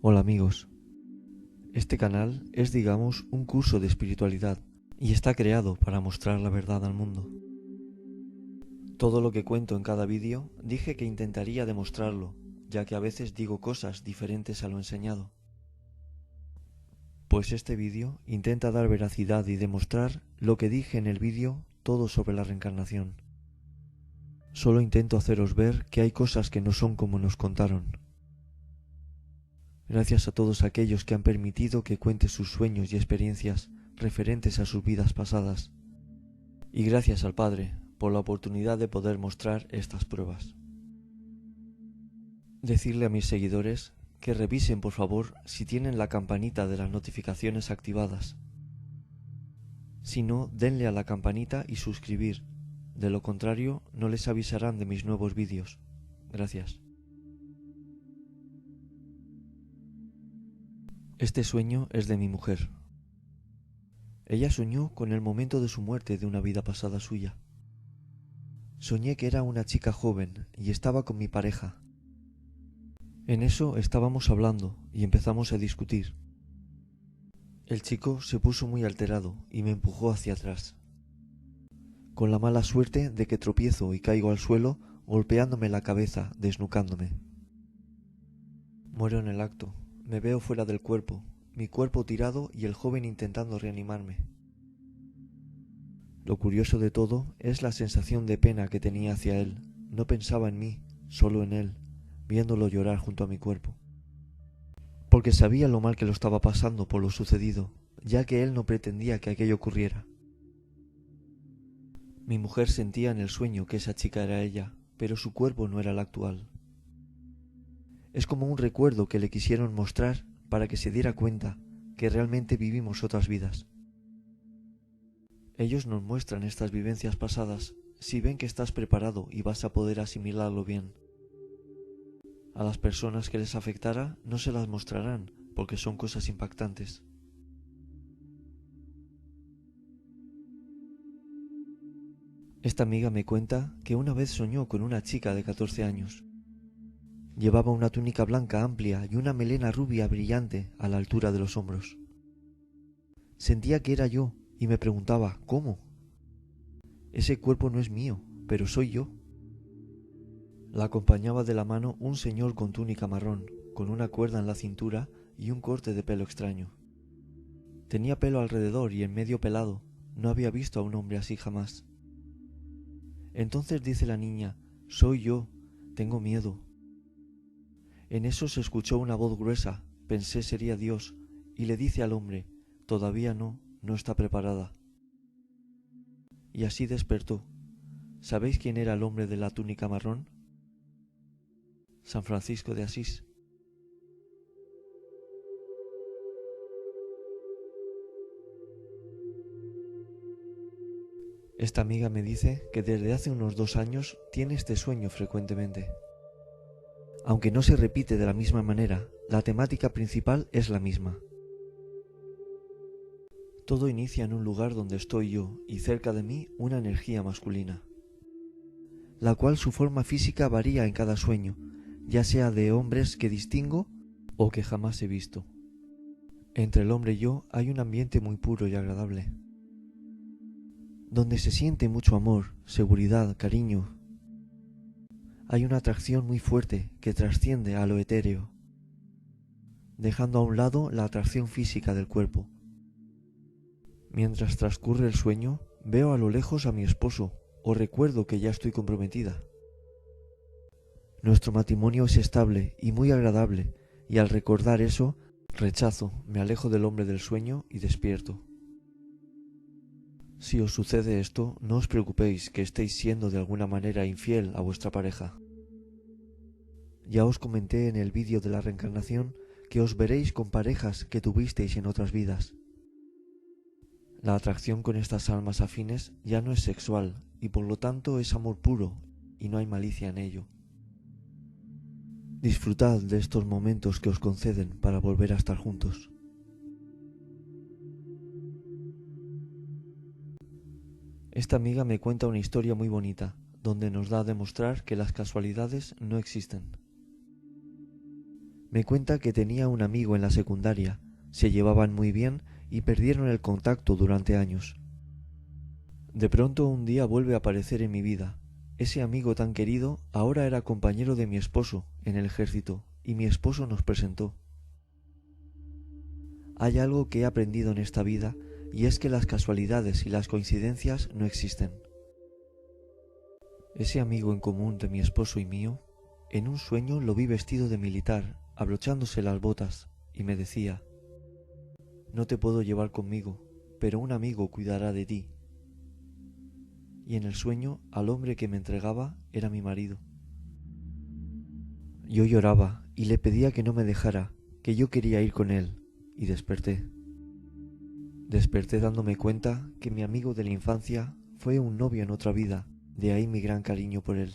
Hola amigos, este canal es digamos un curso de espiritualidad y está creado para mostrar la verdad al mundo. Todo lo que cuento en cada vídeo dije que intentaría demostrarlo, ya que a veces digo cosas diferentes a lo enseñado. Pues este vídeo intenta dar veracidad y demostrar lo que dije en el vídeo todo sobre la reencarnación. Solo intento haceros ver que hay cosas que no son como nos contaron. Gracias a todos aquellos que han permitido que cuente sus sueños y experiencias referentes a sus vidas pasadas. Y gracias al Padre por la oportunidad de poder mostrar estas pruebas. Decirle a mis seguidores que revisen por favor si tienen la campanita de las notificaciones activadas. Si no, denle a la campanita y suscribir. De lo contrario, no les avisarán de mis nuevos vídeos. Gracias. Este sueño es de mi mujer. Ella soñó con el momento de su muerte de una vida pasada suya. Soñé que era una chica joven y estaba con mi pareja. En eso estábamos hablando y empezamos a discutir. El chico se puso muy alterado y me empujó hacia atrás, con la mala suerte de que tropiezo y caigo al suelo golpeándome la cabeza, desnucándome. Muero en el acto, me veo fuera del cuerpo, mi cuerpo tirado y el joven intentando reanimarme. Lo curioso de todo es la sensación de pena que tenía hacia él. No pensaba en mí, solo en él, viéndolo llorar junto a mi cuerpo. Porque sabía lo mal que lo estaba pasando por lo sucedido, ya que él no pretendía que aquello ocurriera. Mi mujer sentía en el sueño que esa chica era ella, pero su cuerpo no era el actual. Es como un recuerdo que le quisieron mostrar para que se diera cuenta que realmente vivimos otras vidas. Ellos nos muestran estas vivencias pasadas si ven que estás preparado y vas a poder asimilarlo bien. A las personas que les afectara no se las mostrarán porque son cosas impactantes. Esta amiga me cuenta que una vez soñó con una chica de 14 años. Llevaba una túnica blanca amplia y una melena rubia brillante a la altura de los hombros. Sentía que era yo y me preguntaba ¿cómo? Ese cuerpo no es mío, pero soy yo. La acompañaba de la mano un señor con túnica marrón, con una cuerda en la cintura y un corte de pelo extraño. Tenía pelo alrededor y en medio pelado. No había visto a un hombre así jamás. Entonces dice la niña, soy yo, tengo miedo. En eso se escuchó una voz gruesa, pensé sería Dios, y le dice al hombre, todavía no, no está preparada. Y así despertó. ¿Sabéis quién era el hombre de la túnica marrón? San Francisco de Asís. Esta amiga me dice que desde hace unos 2 años tiene este sueño frecuentemente. Aunque no se repite de la misma manera, la temática principal es la misma. Todo inicia en un lugar donde estoy yo y cerca de mí una energía masculina, la cual su forma física varía en cada sueño, ya sea de hombres que distingo o que jamás he visto. Entre el hombre y yo hay un ambiente muy puro y agradable, donde se siente mucho amor, seguridad, cariño. Hay una atracción muy fuerte que trasciende a lo etéreo, dejando a un lado la atracción física del cuerpo. Mientras transcurre el sueño, veo a lo lejos a mi esposo o recuerdo que ya estoy comprometida. Nuestro matrimonio es estable y muy agradable, y al recordar eso, rechazo, me alejo del hombre del sueño y despierto. Si os sucede esto, no os preocupéis que estéis siendo de alguna manera infiel a vuestra pareja. Ya os comenté en el vídeo de la reencarnación que os veréis con parejas que tuvisteis en otras vidas. La atracción con estas almas afines ya no es sexual y por lo tanto es amor puro y no hay malicia en ello. Disfrutad de estos momentos que os conceden para volver a estar juntos. Esta amiga me cuenta una historia muy bonita, donde nos da a demostrar que las casualidades no existen. Me cuenta que tenía un amigo en la secundaria, se llevaban muy bien y perdieron el contacto durante años. De pronto un día vuelve a aparecer en mi vida. Ese amigo tan querido ahora era compañero de mi esposo en el ejército y mi esposo nos presentó. Hay algo que he aprendido en esta vida y es que las casualidades y las coincidencias no existen. Ese amigo en común de mi esposo y mío, en un sueño lo vi vestido de militar, abrochándose las botas, y me decía: «No te puedo llevar conmigo, pero un amigo cuidará de ti». Y en el sueño, al hombre que me entregaba era mi marido. Yo lloraba y le pedía que no me dejara, que yo quería ir con él, y desperté. Desperté dándome cuenta que mi amigo de la infancia fue un novio en otra vida, de ahí mi gran cariño por él.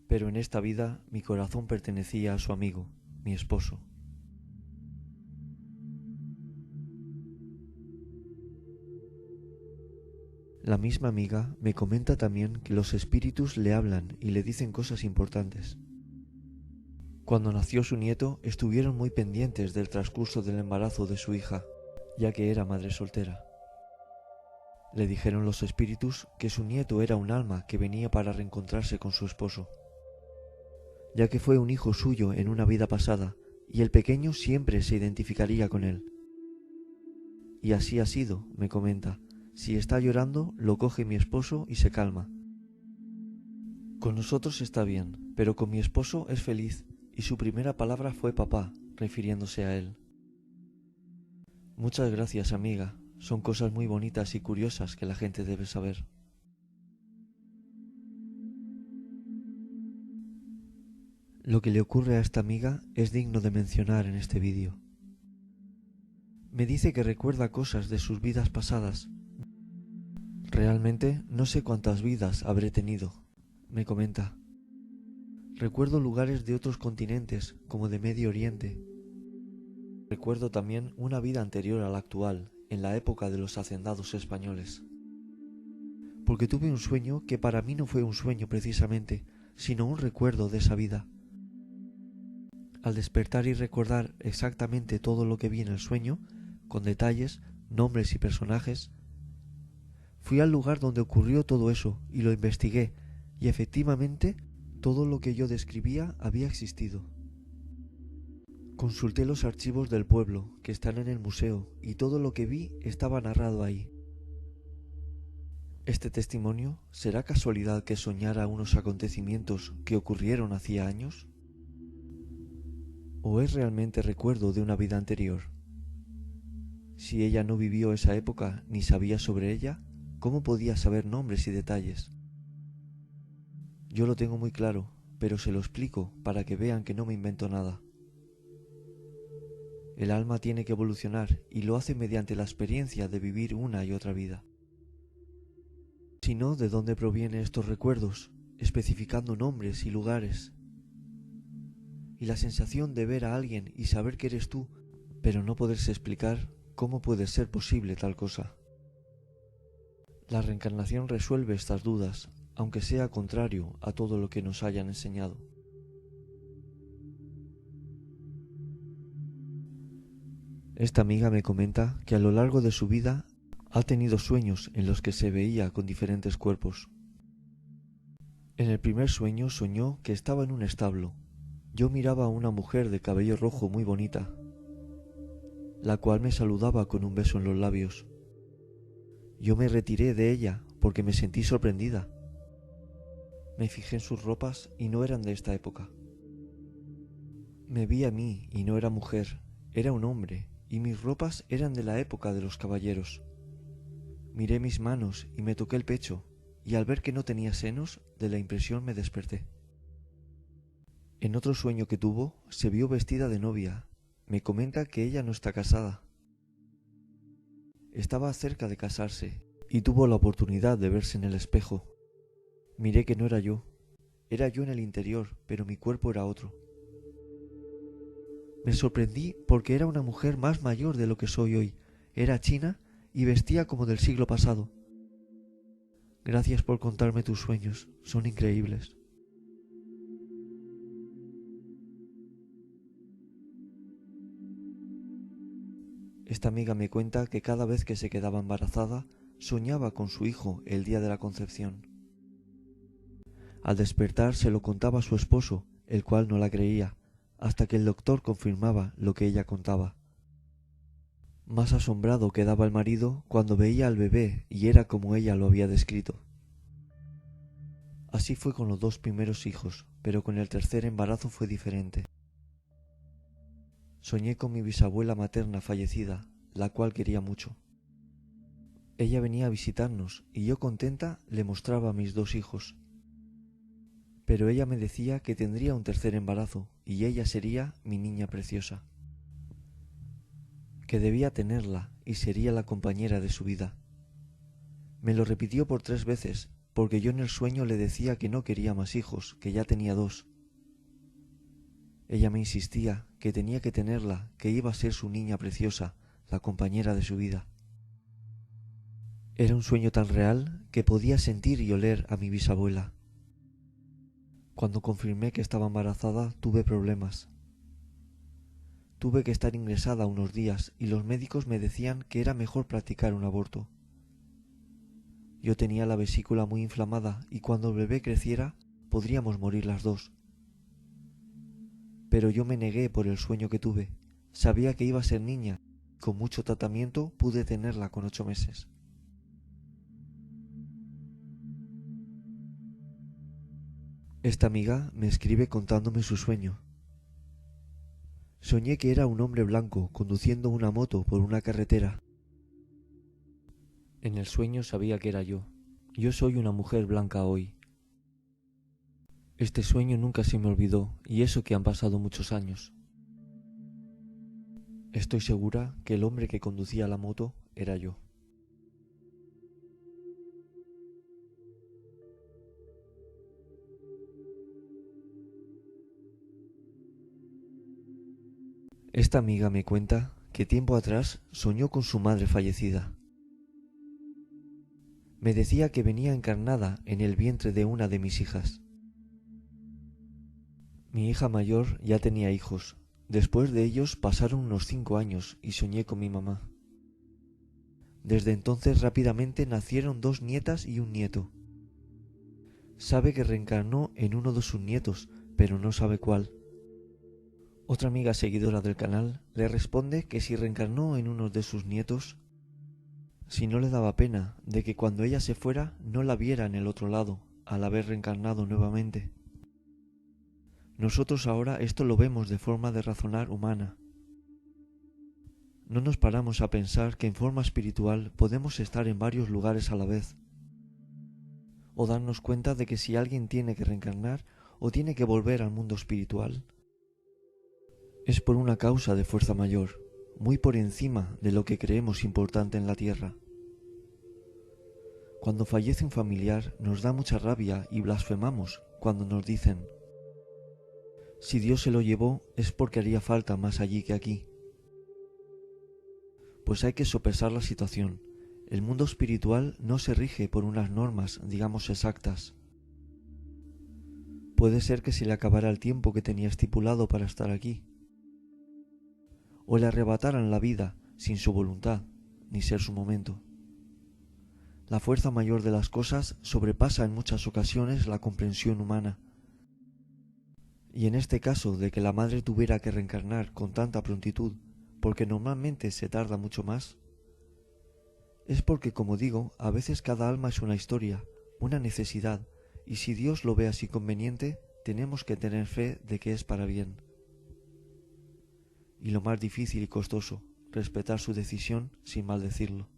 Pero en esta vida mi corazón pertenecía a su amigo, mi esposo. La misma amiga me comenta también que los espíritus le hablan y le dicen cosas importantes. Cuando nació su nieto, estuvieron muy pendientes del transcurso del embarazo de su hija, ya que era madre soltera. Le dijeron los espíritus que su nieto era un alma que venía para reencontrarse con su esposo, ya que fue un hijo suyo en una vida pasada, y el pequeño siempre se identificaría con él. Y así ha sido, me comenta. Si está llorando, lo coge mi esposo y se calma. Con nosotros está bien, pero con mi esposo es feliz, y su primera palabra fue papá, refiriéndose a él. Muchas gracias, amiga. Son cosas muy bonitas y curiosas que la gente debe saber. Lo que le ocurre a esta amiga es digno de mencionar en este vídeo. Me dice que recuerda cosas de sus vidas pasadas. Realmente no sé cuántas vidas habré tenido, me comenta. Recuerdo lugares de otros continentes, como de Medio Oriente. Recuerdo también una vida anterior a la actual, en la época de los hacendados españoles. Porque tuve un sueño que para mí no fue un sueño precisamente, sino un recuerdo de esa vida. Al despertar y recordar exactamente todo lo que vi en el sueño, con detalles, nombres y personajes, fui al lugar donde ocurrió todo eso y lo investigué, y efectivamente todo lo que yo describía había existido. Consulté los archivos del pueblo que están en el museo y todo lo que vi estaba narrado ahí. ¿Este testimonio será casualidad que soñara unos acontecimientos que ocurrieron hacía años? ¿O es realmente recuerdo de una vida anterior? Si ella no vivió esa época ni sabía sobre ella, ¿cómo podía saber nombres y detalles? Yo lo tengo muy claro, pero se lo explico para que vean que no me invento nada. El alma tiene que evolucionar y lo hace mediante la experiencia de vivir una y otra vida. Si no, ¿de dónde provienen estos recuerdos, especificando nombres y lugares? Y la sensación de ver a alguien y saber que eres tú, pero no poderse explicar cómo puede ser posible tal cosa. La reencarnación resuelve estas dudas, aunque sea contrario a todo lo que nos hayan enseñado. Esta amiga me comenta que a lo largo de su vida ha tenido sueños en los que se veía con diferentes cuerpos. En el primer sueño soñó que estaba en un establo. Yo miraba a una mujer de cabello rojo muy bonita, la cual me saludaba con un beso en los labios. Yo me retiré de ella porque me sentí sorprendida. Me fijé en sus ropas y no eran de esta época. Me vi a mí y no era mujer, era un hombre, y mis ropas eran de la época de los caballeros. Miré mis manos y me toqué el pecho, y al ver que no tenía senos, de la impresión me desperté. En otro sueño que tuvo, se vio vestida de novia. Me comenta que ella no está casada. Estaba cerca de casarse, y tuvo la oportunidad de verse en el espejo. Miré que no era yo. Era yo en el interior, pero mi cuerpo era otro. Me sorprendí porque era una mujer más mayor de lo que soy hoy. Era china y vestía como del siglo pasado. Gracias por contarme tus sueños, son increíbles. Esta amiga me cuenta que cada vez que se quedaba embarazada, soñaba con su hijo el día de la concepción. Al despertar se lo contaba a su esposo, el cual no la creía, hasta que el doctor confirmaba lo que ella contaba. Más asombrado quedaba el marido cuando veía al bebé y era como ella lo había descrito. Así fue con los 2 primeros hijos, pero con el tercer embarazo fue diferente. Soñé con mi bisabuela materna fallecida, la cual quería mucho. Ella venía a visitarnos y yo contenta le mostraba a mis 2 hijos. Pero ella me decía que tendría un tercer embarazo y ella sería mi niña preciosa. Que debía tenerla y sería la compañera de su vida. Me lo repitió por 3 veces, porque yo en el sueño le decía que no quería más hijos, que ya tenía 2. Ella me insistía que tenía que tenerla, que iba a ser su niña preciosa, la compañera de su vida. Era un sueño tan real que podía sentir y oler a mi bisabuela. Cuando confirmé que estaba embarazada, tuve problemas. Tuve que estar ingresada unos días y los médicos me decían que era mejor practicar un aborto. Yo tenía la vesícula muy inflamada y cuando el bebé creciera podríamos morir las 2. Pero yo me negué por el sueño que tuve. Sabía que iba a ser niña. Con mucho tratamiento pude tenerla con 8 meses. Esta amiga me escribe contándome su sueño. Soñé que era un hombre blanco conduciendo una moto por una carretera. En el sueño sabía que era yo. Yo soy una mujer blanca hoy. Este sueño nunca se me olvidó, y eso que han pasado muchos años. Estoy segura que el hombre que conducía la moto era yo. Esta amiga me cuenta que tiempo atrás soñó con su madre fallecida. Me decía que venía encarnada en el vientre de una de mis hijas. Mi hija mayor ya tenía hijos. Después de ellos pasaron unos 5 años y soñé con mi mamá. Desde entonces rápidamente nacieron 2 nietas y un nieto. Sabe que reencarnó en uno de sus nietos, pero no sabe cuál. Otra amiga seguidora del canal le responde que si reencarnó en uno de sus nietos, si no le daba pena de que cuando ella se fuera no la viera en el otro lado, al haber reencarnado nuevamente. Nosotros ahora esto lo vemos de forma de razonar humana. No nos paramos a pensar que en forma espiritual podemos estar en varios lugares a la vez, o darnos cuenta de que si alguien tiene que reencarnar o tiene que volver al mundo espiritual, es por una causa de fuerza mayor, muy por encima de lo que creemos importante en la tierra. Cuando fallece un familiar nos da mucha rabia y blasfemamos cuando nos dicen: si Dios se lo llevó es porque haría falta más allí que aquí. Pues hay que sopesar la situación. El mundo espiritual no se rige por unas normas, digamos, exactas. Puede ser que se le acabara el tiempo que tenía estipulado para estar aquí, o le arrebataran la vida sin su voluntad, ni ser su momento. La fuerza mayor de las cosas sobrepasa en muchas ocasiones la comprensión humana. Y en este caso de que la madre tuviera que reencarnar con tanta prontitud, porque normalmente se tarda mucho más, es porque, como digo, a veces cada alma es una historia, una necesidad, y si Dios lo ve así conveniente, tenemos que tener fe de que es para bien. Y lo más difícil y costoso, respetar su decisión sin maldecirlo.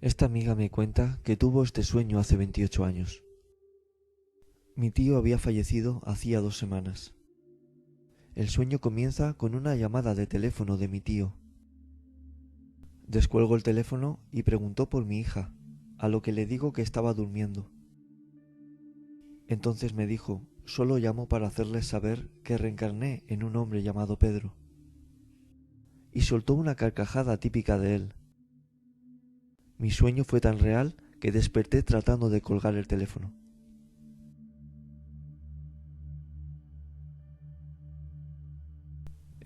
Esta amiga me cuenta que tuvo este sueño hace 28 años. Mi tío había fallecido hacía 2 semanas. El sueño comienza con una llamada de teléfono de mi tío. Descuelgo el teléfono y preguntó por mi hija, a lo que le digo que estaba durmiendo. Entonces me dijo: solo llamo para hacerles saber que reencarné en un hombre llamado Pedro. Y soltó una carcajada típica de él. Mi sueño fue tan real que desperté tratando de colgar el teléfono.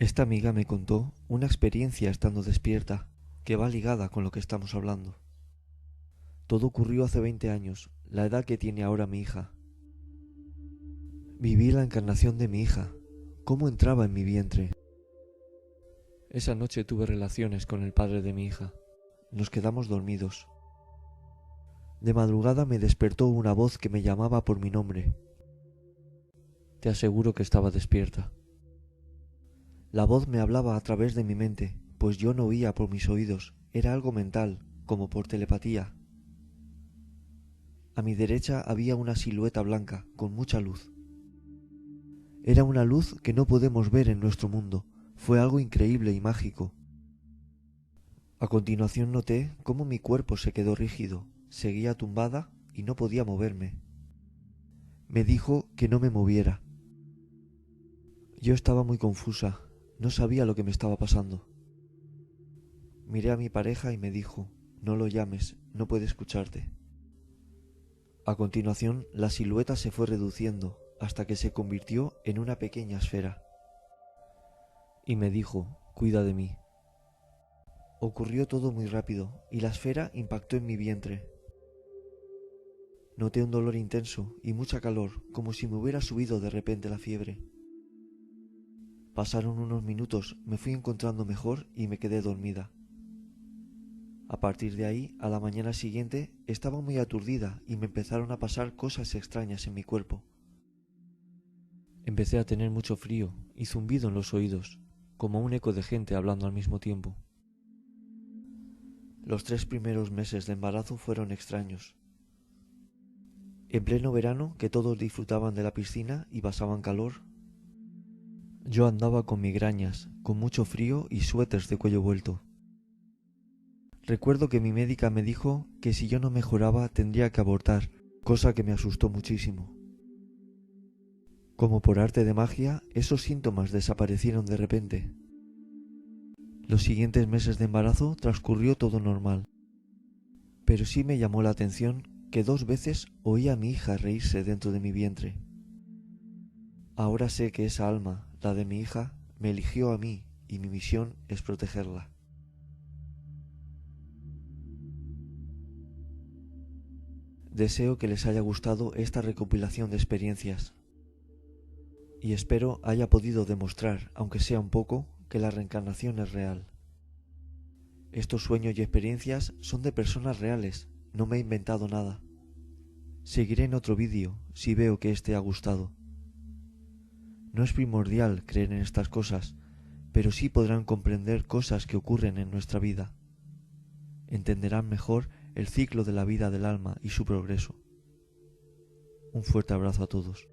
Esta amiga me contó una experiencia estando despierta que va ligada con lo que estamos hablando. Todo ocurrió hace 20 años, la edad que tiene ahora mi hija. Viví la encarnación de mi hija, cómo entraba en mi vientre. Esa noche tuve relaciones con el padre de mi hija. Nos quedamos dormidos. De madrugada me despertó una voz que me llamaba por mi nombre. Te aseguro que estaba despierta. La voz me hablaba a través de mi mente, pues yo no oía por mis oídos, era algo mental, como por telepatía. A mi derecha había una silueta blanca, con mucha luz. Era una luz que no podemos ver en nuestro mundo, fue algo increíble y mágico. A continuación noté cómo mi cuerpo se quedó rígido, seguía tumbada y no podía moverme. Me dijo que no me moviera. Yo estaba muy confusa, no sabía lo que me estaba pasando. Miré a mi pareja y me dijo, no lo llames, no puede escucharte. A continuación, la silueta se fue reduciendo hasta que se convirtió en una pequeña esfera. Y me dijo, cuida de mí. Ocurrió todo muy rápido y la esfera impactó en mi vientre. Noté un dolor intenso y mucha calor, como si me hubiera subido de repente la fiebre. Pasaron unos minutos, me fui encontrando mejor y me quedé dormida. A partir de ahí, a la mañana siguiente, estaba muy aturdida y me empezaron a pasar cosas extrañas en mi cuerpo. Empecé a tener mucho frío y zumbido en los oídos, como un eco de gente hablando al mismo tiempo. Los 3 primeros meses de embarazo fueron extraños. En pleno verano, que todos disfrutaban de la piscina y pasaban calor, yo andaba con migrañas, con mucho frío y suéteres de cuello vuelto. Recuerdo que mi médica me dijo que si yo no mejoraba tendría que abortar, cosa que me asustó muchísimo. Como por arte de magia, esos síntomas desaparecieron de repente. Los siguientes meses de embarazo transcurrió todo normal, pero sí me llamó la atención que 2 veces oí a mi hija reírse dentro de mi vientre. Ahora sé que esa alma, la de mi hija, me eligió a mí y mi misión es protegerla. Deseo que les haya gustado esta recopilación de experiencias y espero haya podido demostrar, aunque sea un poco, que la reencarnación es real. Estos sueños y experiencias son de personas reales, no me he inventado nada. Seguiré en otro vídeo si veo que este ha gustado. No es primordial creer en estas cosas, pero sí podrán comprender cosas que ocurren en nuestra vida. Entenderán mejor el ciclo de la vida del alma y su progreso. Un fuerte abrazo a todos.